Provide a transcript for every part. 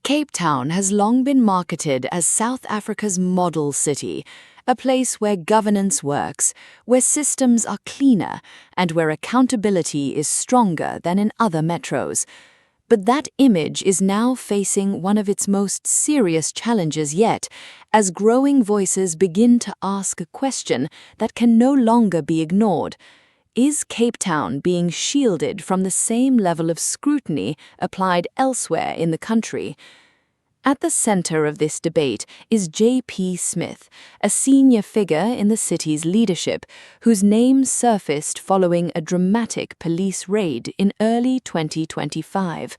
Cape Town has long been marketed as South Africa's model city, a place where governance works, where systems are cleaner, and where accountability is stronger than in other metros. But that image is now facing one of its most serious challenges yet, as growing voices begin to ask a question that can no longer be ignored. Is Cape Town being shielded from the same level of scrutiny applied elsewhere in the country? At the center of this debate is J.P. Smith, a senior figure in the city's leadership, whose name surfaced following a dramatic police raid in early 2025.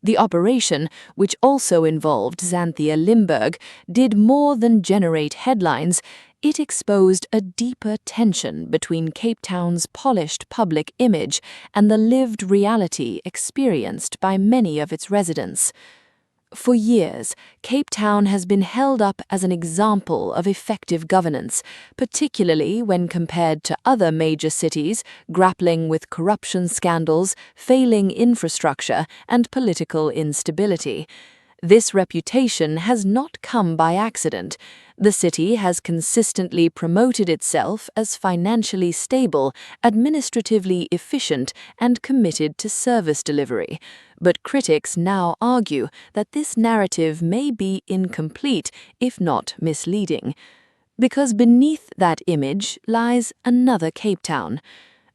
The operation, which also involved Xanthia Limburg, did more than generate headlines. It exposed a deeper tension between Cape Town's polished public image and the lived reality experienced by many of its residents. For years, Cape Town has been held up as an example of effective governance, particularly when compared to other major cities grappling with corruption scandals, failing infrastructure, and political instability. This reputation has not come by accident. The city has consistently promoted itself as financially stable, administratively efficient, and committed to service delivery. But critics now argue that this narrative may be incomplete, if not misleading. Because beneath that image lies another Cape Town.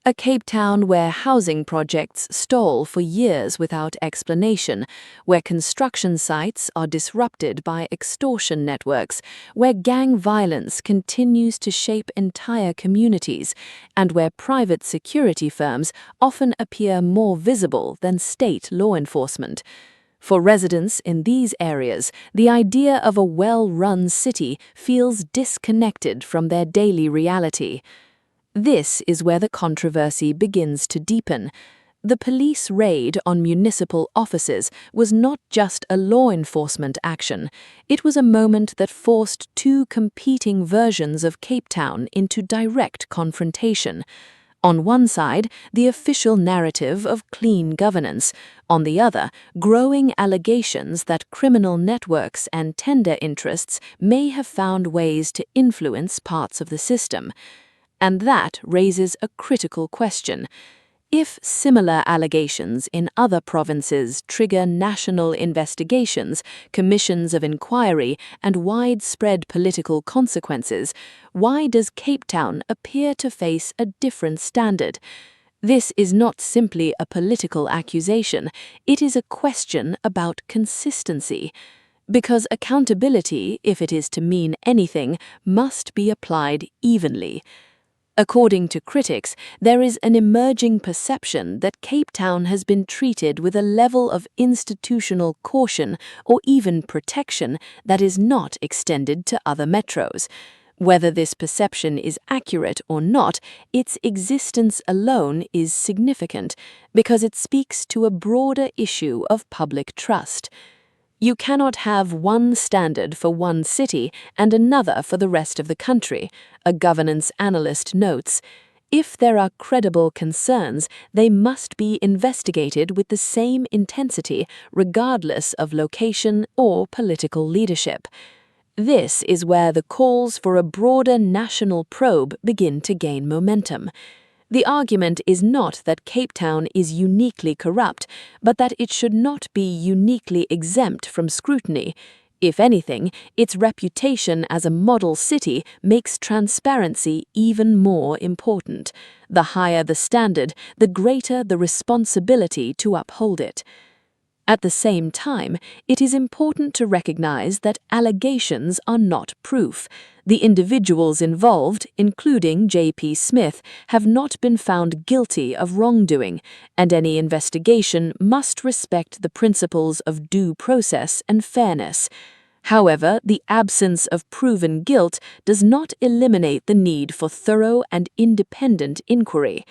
A Cape Town where housing projects stall for years without explanation, where construction sites are disrupted by extortion networks, where gang violence continues to shape entire communities, and where private security firms often appear more visible than state law enforcement. For residents in these areas, the idea of a well-run city feels disconnected from their daily reality. This is where the controversy begins to deepen. The police raid on municipal offices was not just a law enforcement action. It was a moment that forced two competing versions of Cape Town into direct confrontation. On one side, the official narrative of clean governance. On the other, growing allegations that criminal networks and tender interests may have found ways to influence parts of the system. And that raises a critical question. If similar allegations in other provinces trigger national investigations, commissions of inquiry, and widespread political consequences, why does Cape Town appear to face a different standard? This is not simply a political accusation, it is a question about consistency. Because accountability, if it is to mean anything, must be applied evenly. According to critics, there is an emerging perception that Cape Town has been treated with a level of institutional caution or even protection that is not extended to other metros. Whether this perception is accurate or not, its existence alone is significant because it speaks to a broader issue of public trust. You cannot have one standard for one city and another for the rest of the country, a governance analyst notes. If there are credible concerns, they must be investigated with the same intensity, regardless of location or political leadership. This is where the calls for a broader national probe begin to gain momentum. The argument is not that Cape Town is uniquely corrupt, but that it should not be uniquely exempt from scrutiny. If anything, its reputation as a model city makes transparency even more important. The higher the standard, the greater the responsibility to uphold it. At the same time, it is important to recognize that allegations are not proof. The individuals involved, including J.P. Smith, have not been found guilty of wrongdoing, and any investigation must respect the principles of due process and fairness. However, the absence of proven guilt does not eliminate the need for thorough and independent inquiry.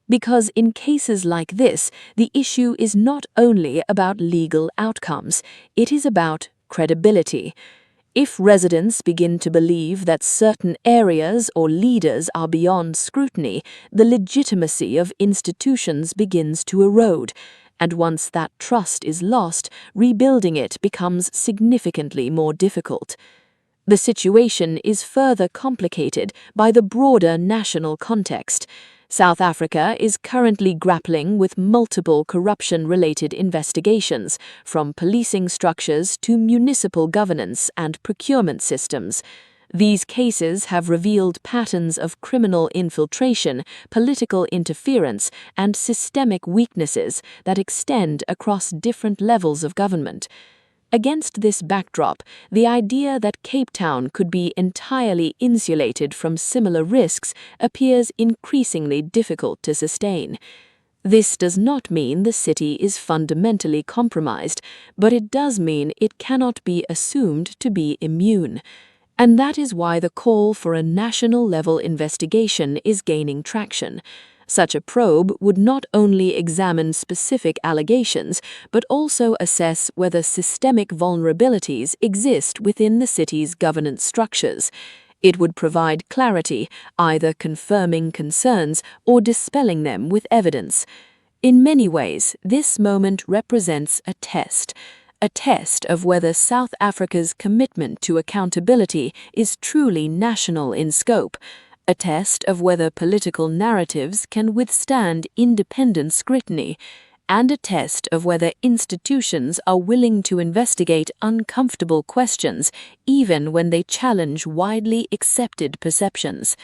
Because in cases like this, the issue is not only about legal outcomes, it is about credibility. If residents begin to believe that certain areas or leaders are beyond scrutiny, the legitimacy of institutions begins to erode, and once that trust is lost, rebuilding it becomes significantly more difficult. The situation is further complicated by the broader national context. South Africa is currently grappling with multiple corruption-related investigations, from policing structures to municipal governance and procurement systems. These cases have revealed patterns of criminal infiltration, political interference, and systemic weaknesses that extend across different levels of government. Against this backdrop, the idea that Cape Town could be entirely insulated from similar risks appears increasingly difficult to sustain. This does not mean the city is fundamentally compromised, but it does mean it cannot be assumed to be immune. And that is why the call for a national-level investigation is gaining traction. Such a probe would not only examine specific allegations, but also assess whether systemic vulnerabilities exist within the city's governance structures. It would provide clarity, either confirming concerns or dispelling them with evidence. In many ways, this moment represents a test of whether South Africa's commitment to accountability is truly national in scope, a test of whether political narratives can withstand independent scrutiny, and a test of whether institutions are willing to investigate uncomfortable questions even when they challenge widely accepted perceptions.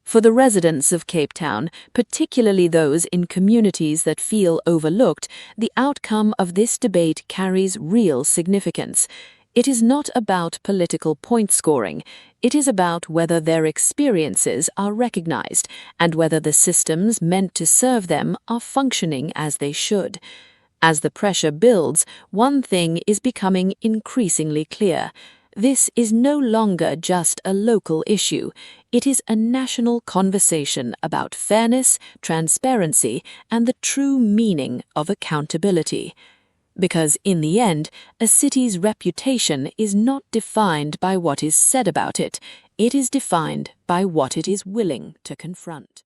For the residents of Cape Town, particularly those in communities that feel overlooked, the outcome of this debate carries real significance. It is not about political point scoring. It is about whether their experiences are recognized and whether the systems meant to serve them are functioning as they should. As the pressure builds, one thing is becoming increasingly clear. This is no longer just a local issue. It is a national conversation about fairness, transparency, and the true meaning of accountability. Because in the end, a city's reputation is not defined by what is said about it. It is defined by what it is willing to confront.